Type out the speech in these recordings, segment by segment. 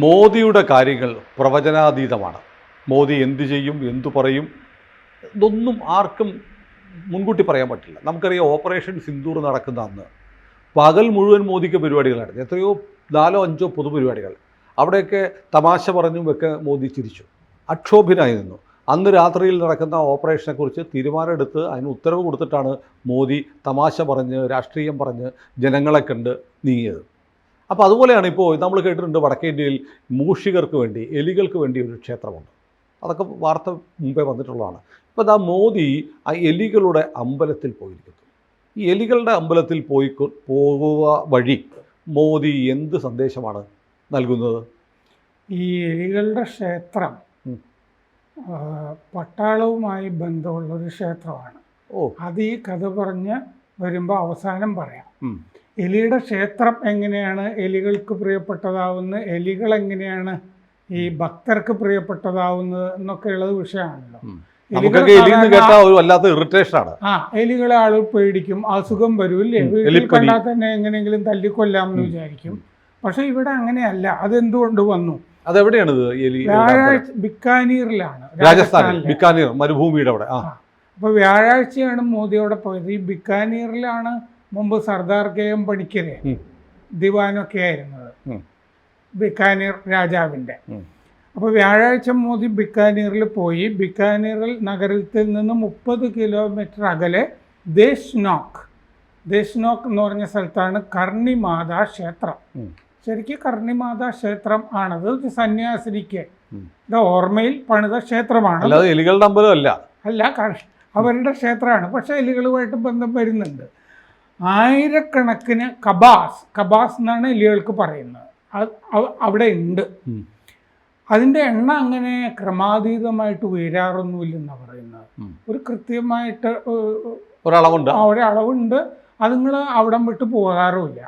മോദിയുടെ കാര്യങ്ങൾ പ്രവചനാതീതമാണ്. മോദി എന്തു ചെയ്യും, എന്തു പറയും, ഇതൊന്നും ആർക്കും മുൻകൂട്ടി പറയാൻ പറ്റില്ല. നമുക്കറിയാം, ഓപ്പറേഷൻ സിന്ദൂർ നടക്കുന്ന അന്ന് പകൽ മുഴുവൻ മോദിക്ക് പരിപാടികളായിരുന്നു. എത്രയോ 4-5 പൊതുപരിപാടികൾ. അവിടെയൊക്കെ തമാശ പറഞ്ഞുമൊക്കെ മോദി ചിരിച്ചു, അക്ഷോഭ്യനായി നിന്നു. അന്ന് രാത്രിയിൽ നടക്കുന്ന ഓപ്പറേഷനെക്കുറിച്ച് തീരുമാനമെടുത്ത് അതിന് ഉത്തരവ് കൊടുത്തിട്ടാണ് മോദി തമാശ പറഞ്ഞ്, രാഷ്ട്രീയം പറഞ്ഞ് ജനങ്ങളെ കണ്ട് നീങ്ങിയത്. അപ്പോൾ അതുപോലെയാണ് ഇപ്പോൾ നമ്മൾ കേട്ടിട്ടുണ്ട്, വടക്കേ ഇന്ത്യയിൽ മൂഷികർക്ക് വേണ്ടി, എലികൾക്ക് വേണ്ടി ഒരു ക്ഷേത്രമുണ്ട്. അതൊക്കെ വാർത്ത മുമ്പേ വന്നിട്ടുള്ളതാണ്. ഇപ്പോൾ ദാ മോദി ആ എലികളുടെ അമ്പലത്തിൽ പോയിരിക്കുന്നു. ഈ എലികളുടെ അമ്പലത്തിൽ പോകുക വഴി മോദി എന്ത് സന്ദേശമാണ് നൽകുന്നത്? ഈ എലികളുടെ ക്ഷേത്രം പട്ടാളവുമായി ബന്ധമുള്ളൊരു ക്ഷേത്രമാണ്. അത് ഈ കഥ പറഞ്ഞ് വരുമ്പോൾ അവസാനം പറയാം. എലിയുടെ ക്ഷേത്രം എങ്ങനെയാണ് എലികൾക്ക് പ്രിയപ്പെട്ടതാവുന്നത്, എലികൾ എങ്ങനെയാണ് ഈ ഭക്തർക്ക് പ്രിയപ്പെട്ടതാവുന്നത് എന്നൊക്കെയുള്ളത് വിഷയമാണല്ലോ. എലികളെ ആളുകൾ പേടിക്കും, അസുഖം വരും ഇല്ലേ, വീട്ടിൽ കണ്ടാൽ തന്നെ എങ്ങനെയെങ്കിലും തല്ലിക്കൊല്ലാം എന്ന് വിചാരിക്കും. പക്ഷെ ഇവിടെ അങ്ങനെയല്ല. അതെന്തുകൊണ്ട് വന്നു? അതെവിടെയാണ്? വ്യാഴാഴ്ച ബിക്കാനീറിലാണ്, രാജസ്ഥാനിൽ ബിക്കാനീർ മരുഭൂമിയുടെ അവിടെ. അപ്പൊ വ്യാഴാഴ്ചയാണ് മോദി അവിടെ പോയത്. ഈ ബിക്കാനീറിലാണ് മുമ്പ് സർദാർ KM പണിക്കരെ ദിവാനൊക്കെ ആയിരുന്നത്, ബിക്കാനീർ രാജാവിൻ്റെ. അപ്പോൾ വ്യാഴാഴ്ച മോദി ബിക്കാനീറിൽ പോയി. ബിക്കാനീറിൽ നഗരത്തിൽ നിന്ന് 30 കിലോമീറ്റർ അകലെ ദേശ്നോക്ക് എന്ന് പറഞ്ഞ സ്ഥലത്താണ് കർണിമാതാ ക്ഷേത്രം. ശരിക്കും കർണിമാതാ ക്ഷേത്രം ആണത്. ഒരു സന്യാസിനിക്ക് ഓർമ്മയിൽ പണിത ക്ഷേത്രമാണ്, എലികളുടെ അമ്പലമല്ല. അല്ല, അവരുടെ ക്ഷേത്രമാണ്. പക്ഷേ എലികളുമായിട്ട് ബന്ധം വരുന്നുണ്ട്. ആയിരക്കണക്കിന് കബാസ് എന്നാണ് എലികൾക്ക് പറയുന്നത്, അവിടെ ഉണ്ട്. അതിൻ്റെ എണ്ണ അങ്ങനെ ക്രമാതീതമായിട്ട് ഉയരാറൊന്നുമില്ലെന്നാണ് പറയുന്നത്. ഒരു കൃത്യമായിട്ട് ഒരളവുണ്ട്. അതുങ്ങൾ അവിടം വിട്ട് പോകാറുമില്ല,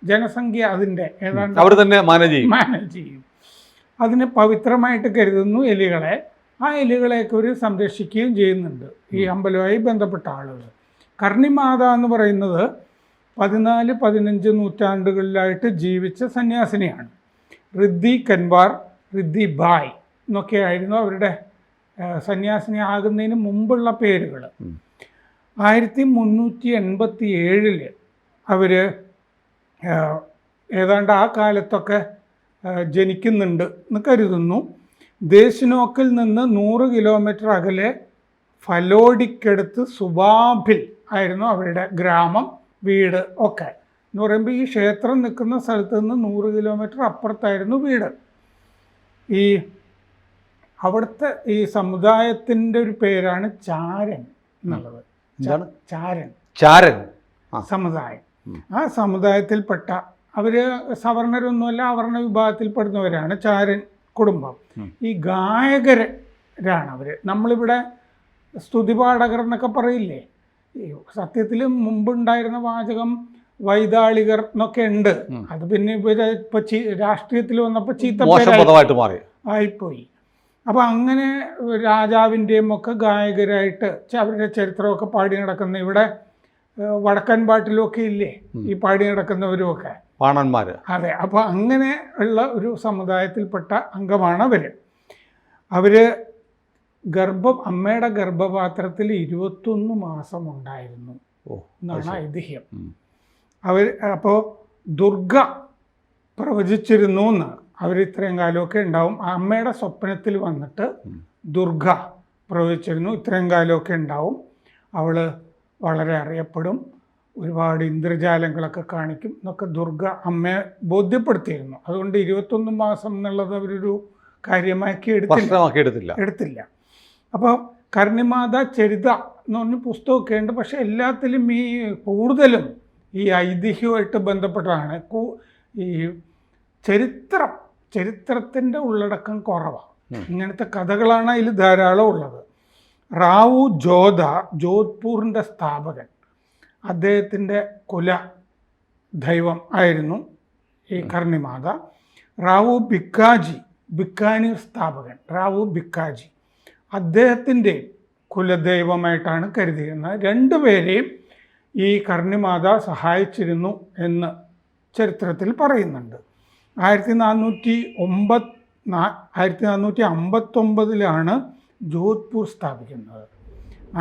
ജനസംഖ്യ അതിൻ്റെ ഏതാണ്ട് മാനേജ് ചെയ്യും. അതിനെ പവിത്രമായിട്ട് കരുതുന്നു എലികളെ. ആ എലികളെയൊക്കെ ഒരു സംരക്ഷിക്കുകയും ചെയ്യുന്നുണ്ട് ഈ അമ്പലവുമായി ബന്ധപ്പെട്ട ആളുകൾ. കർണിമാത എന്ന് പറയുന്നത് 14-15 നൂറ്റാണ്ടുകളിലായിട്ട് ജീവിച്ച സന്യാസിനിയാണ്. റിദ്ധി കൻവാർ, റിദ്ധി ബായ് എന്നൊക്കെയായിരുന്നു അവരുടെ സന്യാസിനി ആകുന്നതിന് മുമ്പുള്ള പേരുകൾ. 1387 അവർ ഏതാണ്ട് ആ കാലത്തൊക്കെ ജനിക്കുന്നുണ്ട് എന്ന് കരുതുന്നു. ദേശ്നോക്കിൽ നിന്ന് 100 കിലോമീറ്റർ അകലെ ഫലോഡിക്കടുത്ത് സുബാഭിൽ ആയിരുന്നു അവരുടെ ഗ്രാമം, വീട് ഒക്കെ. എന്ന് പറയുമ്പോൾ ഈ ക്ഷേത്രം നിൽക്കുന്ന സ്ഥലത്ത് നിന്ന് 100 കിലോമീറ്റർ അപ്പുറത്തായിരുന്നു വീട്. ഈ അവിടുത്തെ ഈ സമുദായത്തിൻ്റെ ഒരു പേരാണ് ചാരൻ എന്നുള്ളത്. ചാരൻ സമുദായം. ആ സമുദായത്തിൽപ്പെട്ട അവർ സവർണരൊന്നുമല്ല, അവർണ വിഭാഗത്തിൽപ്പെടുന്നവരാണ് ചാരൻ കുടുംബം. ഈ ഗായകരാണ് അവർ. നമ്മളിവിടെ സ്തുതിപാഠകർ എന്നൊക്കെ പറയില്ലേ, സത്യത്തിൽ മുമ്പുണ്ടായിരുന്ന വാചകം വൈതാളികർ എന്നൊക്കെ ഉണ്ട്. അത് പിന്നെ ഇവരെ ഇപ്പൊ രാഷ്ട്രീയത്തിൽ വന്നപ്പോൾ ചീത്തപ്പേരായിട്ട് ആയിപ്പോയി. അപ്പോൾ അങ്ങനെ രാജാവിൻ്റെയും ഒക്കെ ഗായകരായിട്ട് അവരുടെ ചരിത്രമൊക്കെ പാടി നടക്കുന്ന, ഇവിടെ വടക്കൻ പാട്ടിലൊക്കെ ഇല്ലേ ഈ പാടി നടക്കുന്നവരുമൊക്കെ പാണന്മാർ. അതെ. അപ്പോൾ അങ്ങനെ ഉള്ള ഒരു സമുദായത്തിൽപ്പെട്ട അംഗമാണ് അവർ. അമ്മയുടെ ഗർഭപാത്രത്തിൽ 21 മാസം ഉണ്ടായിരുന്നു എന്നാണ് ഐതിഹ്യം. അപ്പോൾ ദുർഗ പ്രവചിച്ചിരുന്നു എന്ന്. ഇത്രയും കാലമൊക്കെ ഉണ്ടാവും. അമ്മയുടെ സ്വപ്നത്തിൽ വന്നിട്ട് ദുർഗ പ്രവചിച്ചിരുന്നു, ഇത്രയും കാലമൊക്കെ ഉണ്ടാവും, അവൾ വളരെ അറിയപ്പെടും, ഒരുപാട് ഇന്ദ്രജാലങ്ങളൊക്കെ കാണിക്കും എന്നൊക്കെ ദുർഗ അമ്മയെ ബോധ്യപ്പെടുത്തിയിരുന്നു. അതുകൊണ്ട് 21 മാസം എന്നുള്ളത് അവരൊരു കാര്യമാക്കി എടുത്തില്ല. അപ്പോൾ കർണിമാത ചരിത എന്ന് പറഞ്ഞ പുസ്തകമൊക്കെ ഉണ്ട്. പക്ഷെ എല്ലാത്തിലും കൂടുതലും ഈ ഐതിഹ്യമായിട്ട് ബന്ധപ്പെട്ടതാണ്. ഈ ചരിത്രത്തിൻ്റെ ഉള്ളടക്കം കുറവാണ്. ഇങ്ങനത്തെ കഥകളാണ് അതിൽ ധാരാളം ഉള്ളത്. റാവു ജോധ്പൂറിൻ്റെ സ്ഥാപകൻ, അദ്ദേഹത്തിൻ്റെ കുല ദൈവം ആയിരുന്നു ഈ കർണിമാത. റാവു ബിക്കാനീർ സ്ഥാപകൻ റാവു ബിക്കാജി, അദ്ദേഹത്തിൻ്റെ കുലദൈവമായിട്ടാണ് കരുതിയിരുന്നത്. രണ്ടുപേരെയും ഈ കർണിമാത സഹായിച്ചിരുന്നു എന്ന് ചരിത്രത്തിൽ പറയുന്നുണ്ട്. 1459 ജോധ്പൂർ സ്ഥാപിക്കുന്നത്.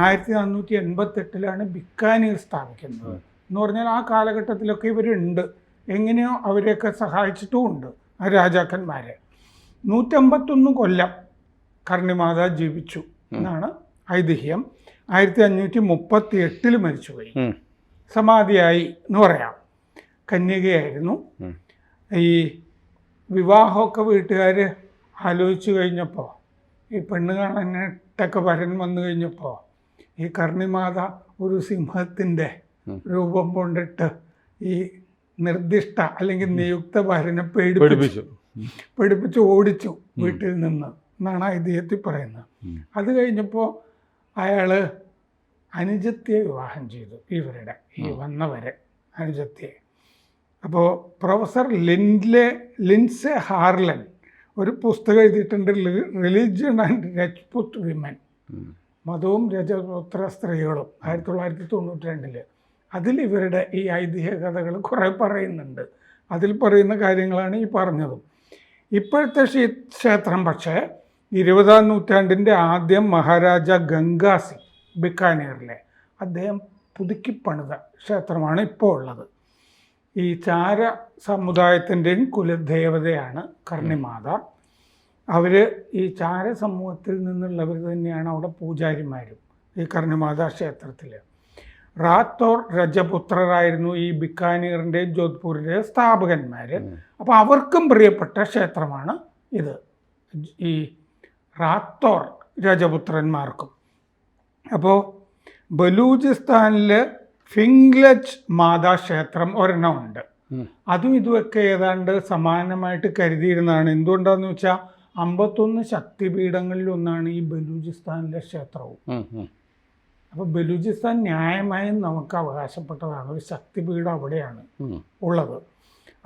1488 ബിക്കാനീർ സ്ഥാപിക്കുന്നത്. എന്ന് പറഞ്ഞാൽ ആ കാലഘട്ടത്തിലൊക്കെ ഇവരുണ്ട്, എങ്ങനെയോ അവരെയൊക്കെ സഹായിച്ചിട്ടുമുണ്ട് ആ രാജാക്കന്മാരെ. 151 കൊല്ലം കർണിമാത ജീവിച്ചു എന്നാണ് ഐതിഹ്യം. 1538 മരിച്ചുപോയി. സമാധിയായി എന്ന് പറയാം. കന്യകയായിരുന്നു. ഈ വിവാഹമൊക്കെ വീട്ടുകാർ ആലോചിച്ച് കഴിഞ്ഞപ്പോൾ, ഈ പെണ്ണ് കാണാനായിട്ടൊക്കെ വരൻ വന്നു കഴിഞ്ഞപ്പോൾ, ഈ കർണിമാത ഒരു സിംഹത്തിൻ്റെ രൂപം കൊണ്ടിട്ട് ഈ നിർദ്ദിഷ്ട അല്ലെങ്കിൽ നിയുക്ത വരനെ പേടിപ്പിച്ച് ഓടിച്ചു വീട്ടിൽ നിന്ന് എന്നാണ് ഐതിഹ്യത്തിൽ പറയുന്നത്. അത് കഴിഞ്ഞപ്പോൾ അയാൾ അനുജത്തിയെ വിവാഹം ചെയ്തു. ഇവരുടെ ഈ വന്നവരെ അനുജത്തിയെ. അപ്പോൾ പ്രൊഫസർ ലിൻസെ ഹാർലൻ ഒരു പുസ്തകം എഴുതിയിട്ടുണ്ട്, റിലിജിയൻ ആൻഡ് രജ്പുത് വിമൻ, മതവും രജപുത്ര സ്ത്രീകളും, 1992. അതിൽ ഇവരുടെ ഈ ഐതിഹ്യ കഥകൾ കുറേ പറയുന്നുണ്ട്. അതിൽ പറയുന്ന കാര്യങ്ങളാണ് ഈ പറഞ്ഞതും. ഇപ്പോഴത്തെ ക്ഷേത്രം പക്ഷേ 20-ാം നൂറ്റാണ്ടിൻ്റെ ആദ്യം മഹാരാജ ഗംഗാ സിംഗ് ബിക്കാനീറിലെ അദ്ദേഹം പുതുക്കി പണിത ക്ഷേത്രമാണ് ഇപ്പോൾ ഉള്ളത്. ഈ ചാര സമുദായത്തിൻ്റെയും കുലദേവതയാണ് കർണിമാത. അവർ ഈ ചാര സമൂഹത്തിൽ നിന്നുള്ളവർ തന്നെയാണ് അവിടെ പൂജാരിമാരും ഈ കർണിമാത ക്ഷേത്രത്തിൽ. റാത്തോർ രജപുത്രരായിരുന്നു ഈ ബിക്കാനീറിൻ്റെയും ജോധ്പൂരിൻ്റെയും സ്ഥാപകന്മാർ. അപ്പോൾ അവർക്കും പ്രിയപ്പെട്ട ക്ഷേത്രമാണ് ഇത്, ഈ റാത്തോർ രജപുത്രന്മാർക്കും. അപ്പോൾ ബലൂചിസ്ഥാനിൽ ഫിംഗ്ലജ് മാതാ ക്ഷേത്രം ഒരെണ്ണമുണ്ട്. അതും ഇതുമൊക്കെ ഏതാണ്ട് സമാനമായിട്ട് കരുതിയിരുന്നതാണ്. എന്തുകൊണ്ടാന്ന് വെച്ചാൽ 51 ശക്തിപീഠങ്ങളിലൊന്നാണ് ഈ ബലൂചിസ്ഥാനിലെ ക്ഷേത്രവും. അപ്പോൾ ബലൂചിസ്ഥാൻ ന്യായമായും നമുക്ക് അവകാശപ്പെട്ടതാണ്, ഒരു ശക്തിപീഠം അവിടെയാണ് ഉള്ളത്.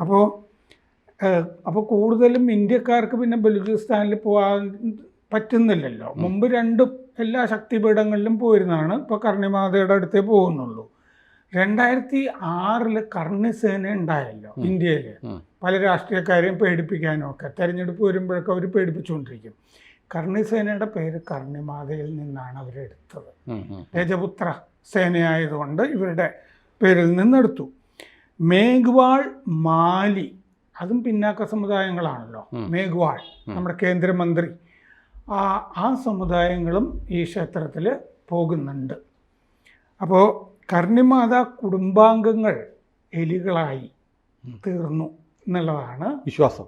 അപ്പോൾ കൂടുതലും ഇന്ത്യക്കാർക്ക് പിന്നെ ബലൂചിസ്ഥാനിൽ പോകാൻ പറ്റുന്നില്ലല്ലോ. മുമ്പ് എല്ലാ ശക്തിപീഠങ്ങളിലും പോയിരുന്നതാണ്. ഇപ്പോൾ കർണിമാതയുടെ അടുത്തേ പോകുന്നുള്ളൂ. 2006 കർണിസേന ഉണ്ടായല്ലോ ഇന്ത്യയിൽ. പല രാഷ്ട്രീയക്കാരെയും പേടിപ്പിക്കാനും ഒക്കെ തെരഞ്ഞെടുപ്പ് വരുമ്പോഴൊക്കെ അവർ പേടിപ്പിച്ചുകൊണ്ടിരിക്കും. കർണിസേനയുടെ പേര് കർണിമാതയിൽ നിന്നാണ് അവരെടുത്തത്. രജപുത്ര സേനയായതുകൊണ്ട് ഇവരുടെ പേരിൽ നിന്നെടുത്തു. മേഘ്വാൾ, മാലി, അതും പിന്നാക്ക സമുദായങ്ങളാണല്ലോ. മേഘ്വാൾ നമ്മുടെ കേന്ദ്രമന്ത്രി, ആ സമുദായങ്ങളും ഈ ക്ഷേത്രത്തിൽ പോകുന്നുണ്ട്. അപ്പോൾ കർണിമാത കുടുംബാംഗങ്ങൾ എലികളായി തീർന്നു എന്നുള്ളതാണ് വിശ്വാസം.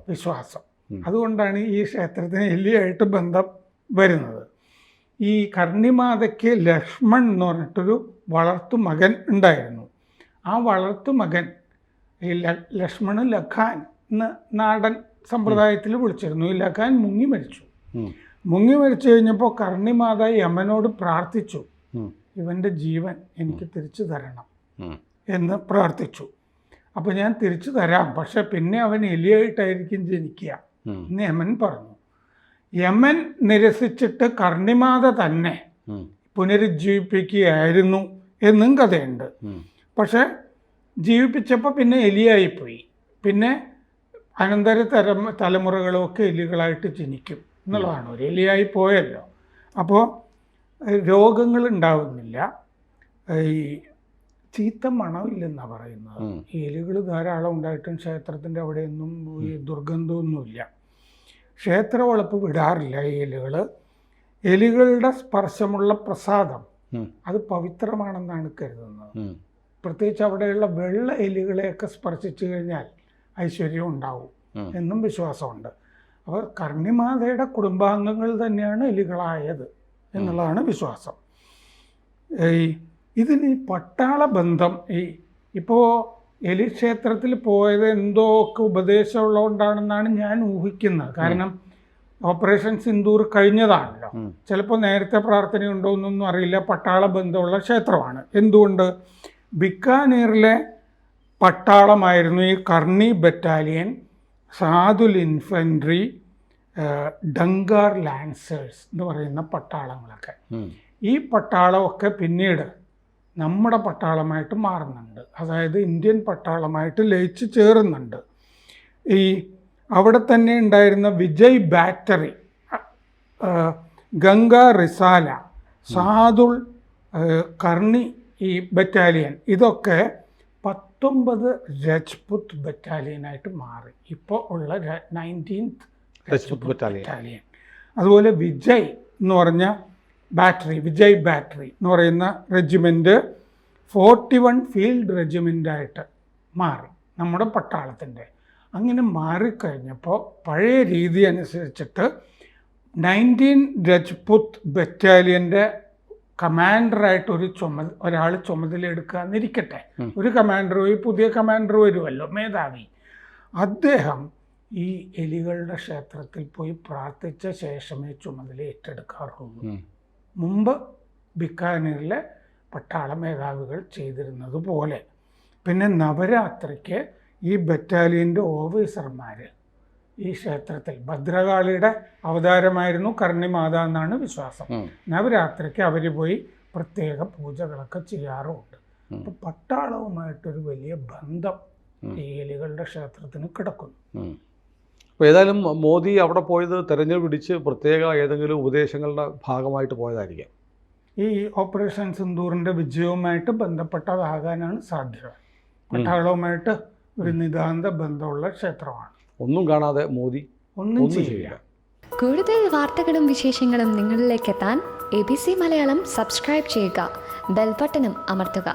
അതുകൊണ്ടാണ് ഈ ക്ഷേത്രത്തിന് എലിയായിട്ട് ബന്ധം വരുന്നത്. ഈ കർണിമാതയ്ക്ക് ലക്ഷ്മൺ എന്ന് പറഞ്ഞിട്ടൊരു വളർത്തുമകൻ ഉണ്ടായിരുന്നു. ആ വളർത്തുമകൻ ഈ ലക്ഷ്മണ് ലഖാൻ എന്ന് നാടൻ സമ്പ്രദായത്തിൽ വിളിച്ചിരുന്നു. ഈ ലഖാൻ മുങ്ങി മരിച്ചു കഴിഞ്ഞപ്പോൾ കർണിമാത യമനോട് പ്രാർത്ഥിച്ചു, ഇവൻ്റെ ജീവൻ എനിക്ക് തിരിച്ചു തരണം എന്ന് പ്രാർത്ഥിച്ചു. അപ്പോൾ ഞാൻ തിരിച്ചു തരാം, പക്ഷെ പിന്നെ അവൻ എലിയായിട്ടായിരിക്കും ജനിക്കുക എന്ന് യമൻ പറഞ്ഞു. യമൻ നിരസിച്ചിട്ട് കർണിമാത തന്നെ പുനരുജ്ജീവിപ്പിക്കുകയായിരുന്നു എന്നും കഥയുണ്ട്. പക്ഷെ ജീവിപ്പിച്ചപ്പോൾ പിന്നെ എലിയായിപ്പോയി. പിന്നെ തലമുറകളൊക്കെ എലികളായിട്ട് ജനിക്കും എന്നുള്ളതാണ്. ഒരു എലിയായി പോയല്ലോ. അപ്പോൾ രോഗങ്ങൾ ഉണ്ടാവുന്നില്ല, ഈ ചീത്ത മണമില്ലെന്നാണ് പറയുന്നത്. ഈ എലികൾ ധാരാളം ഉണ്ടായിട്ടും ക്ഷേത്രത്തിൻ്റെ അവിടെയൊന്നും ഈ ദുർഗന്ധമൊന്നുമില്ല. ക്ഷേത്ര വളപ്പ് വിടാറില്ല ഈ എലികൾ. എലികളുടെ സ്പർശമുള്ള പ്രസാദം അത് പവിത്രമാണെന്നാണ് കരുതുന്നത്. പ്രത്യേകിച്ച് അവിടെയുള്ള വെള്ള എലികളെയൊക്കെ സ്പർശിച്ചു കഴിഞ്ഞാൽ ഐശ്വര്യം ഉണ്ടാവും എന്നും വിശ്വാസമുണ്ട്. അപ്പോൾ കർണിമാതയുടെ കുടുംബാംഗങ്ങൾ തന്നെയാണ് എലികളായത് എന്നുള്ളതാണ് വിശ്വാസം. ഇതിന് ഈ പട്ടാള ബന്ധം, ഇപ്പോൾ എലി ക്ഷേത്രത്തിൽ പോയത് എന്തോ ഒക്കെ ഉപദേശമുള്ളതുകൊണ്ടാണെന്നാണ് ഞാൻ ഊഹിക്കുന്നത്. കാരണം ഓപ്പറേഷൻ സിന്ദൂർ കഴിഞ്ഞതാണല്ലോ. ചിലപ്പോൾ നേരത്തെ പ്രാർത്ഥനയുണ്ടോ എന്നൊന്നും അറിയില്ല. പട്ടാള ബന്ധമുള്ള ക്ഷേത്രമാണ്. എന്തുകൊണ്ട്? ബിക്കാനീറിലെ പട്ടാളമായിരുന്നു ഈ കർണി ബറ്റാലിയൻ, സാധുൽ ഇൻഫൻട്രി, ഡങ്കാർ ലാൻസേഴ്സ് എന്ന് പറയുന്ന പട്ടാളങ്ങളൊക്കെ. ഈ പട്ടാളമൊക്കെ പിന്നീട് നമ്മുടെ പട്ടാളമായിട്ട് മാറുന്നുണ്ട്. അതായത് ഇന്ത്യൻ പട്ടാളമായിട്ട് ലയിച്ച് ചേരുന്നുണ്ട്. ഈ അവിടെ തന്നെ ഉണ്ടായിരുന്ന വിജയ് ബാറ്ററി, ഗംഗ റിസാല, സാദുൾ, കർണി ഈ ബറ്റാലിയൻ, ഇതൊക്കെ 19 രജ്പുത് ബറ്റാലിയനായിട്ട് മാറി. ഇപ്പോൾ ഉള്ള 19th രജ്പുത് ബറ്റാലിയൻ. അതുപോലെ വിജയ് എന്ന് പറഞ്ഞ ബാറ്ററി, വിജയ് ബാറ്ററി എന്ന് പറയുന്ന റെജിമെൻറ്റ് 41 ഫീൽഡ് റെജിമെൻ്റായിട്ട് മാറി നമ്മുടെ പട്ടാളത്തിൻ്റെ. അങ്ങനെ മാറിക്കഴിഞ്ഞപ്പോൾ പഴയ രീതി അനുസരിച്ചിട്ട് 19 രജ്പുത് ബറ്റാലിയൻ്റെ കമാൻഡറായിട്ട് ഒരാൾ ചുമതലയെടുക്കുക എന്നിരിക്കട്ടെ. ഒരു കമാൻഡർ പോയി പുതിയ കമാൻഡർ വരുമല്ലോ, മേധാവി. അദ്ദേഹം ഈ എലികളുടെ ക്ഷേത്രത്തിൽ പോയി പ്രാർത്ഥിച്ച ശേഷമേ ചുമതല ഏറ്റെടുക്കാറുള്ളൂ. മുമ്പ് ബിക്കാനീറിലെ പട്ടാള മേധാവികൾ ചെയ്തിരുന്നത് പോലെ. പിന്നെ നവരാത്രിക്ക് ഈ ബറ്റാലിയൻ്റെ ഓഫീസർമാർ ഈ ക്ഷേത്രത്തിൽ, ഭദ്രകാളിയുടെ അവതാരമായിരുന്നു കർണിമാത എന്നാണ് വിശ്വാസം, നവരാത്രിക്ക് അവർ പോയി പ്രത്യേക പൂജകളൊക്കെ ചെയ്യാറുമുണ്ട്. അപ്പം പട്ടാളവുമായിട്ടൊരു വലിയ ബന്ധം ഈ എലികളുടെ ക്ഷേത്രത്തിന് കിടക്കുന്നു. അപ്പോൾ ഏതായാലും മോദി അവിടെ പോയത് തെരഞ്ഞു പിടിച്ച് പ്രത്യേക ഏതെങ്കിലും ഉപദേശങ്ങളുടെ ഭാഗമായിട്ട് പോയതായിരിക്കാം. ഈ ഓപ്പറേഷൻ സിന്ദൂറിൻ്റെ വിജയവുമായിട്ട് ബന്ധപ്പെട്ടതാകാനാണ് സാധ്യത. പട്ടാളവുമായിട്ട് ഒരു നിതാന്ത ബന്ധമുള്ള ക്ഷേത്രമാണ്. ഒന്നും കാണാതെ മോദി ഒന്നും ചെയ്യില്ല. കൂടുതൽ വാർത്തകളും വിശേഷങ്ങളും നിങ്ങളിലേക്ക് എത്താൻ ABC മലയാളം സബ്സ്ക്രൈബ് ചെയ്യുക, ബെൽ ബട്ടണും അമർത്തുക.